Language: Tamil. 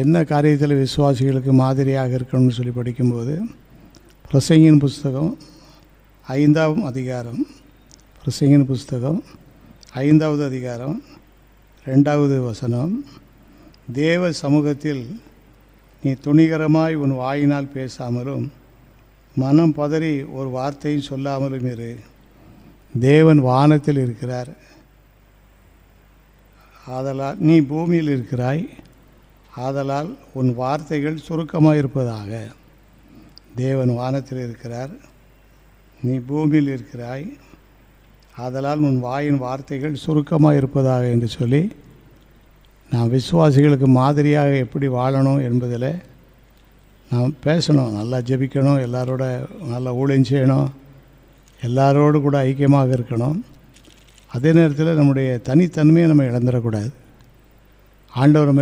என்ன காரியத்தில் விசுவாசிகளுக்கு மாதிரியாக இருக்கணும்னு சொல்லி படிக்கும்போது பிரசங்கின் புஸ்தகம் 5ஆம் அதிகாரம், பிரசங்கின் புஸ்தகம் 5வது அதிகாரம் 2வது வசனம், தேவ சமூகத்தில் நீ துணிகரமாய் உன் வாயினால் பேசாமலும் மனம் பதறி ஒரு வார்த்தையும் சொல்லாமலும் இரு. தேவன் வானத்தில் இருக்கிறார், ஆதலால் நீ பூமியில் இருக்கிறாய், ஆதலால் உன் வார்த்தைகள் சுருக்கமாக இருப்பதாக. தேவன் வானத்தில் இருக்கிறார், நீ பூமியில் இருக்கிறாய், ஆதலால் உன் வாயின் வார்த்தைகள் சுருக்கமாக இருப்பதாக என்று சொல்லி நாம் விசுவாசிகளுக்கு மாதிரியாக எப்படி வாழணும் என்பதில் நாம் பேசணும். நல்லா ஜெபிக்கணும், எல்லாரோட நல்லா ஊழியம் செய்யணும், எல்லாரோடு கூட ஐக்கியமாக இருக்கணும். அதே நேரத்தில் நம்முடைய தனித்தன்மையை நம்ம இழந்துடக்கூடாது. ஆண்டவர்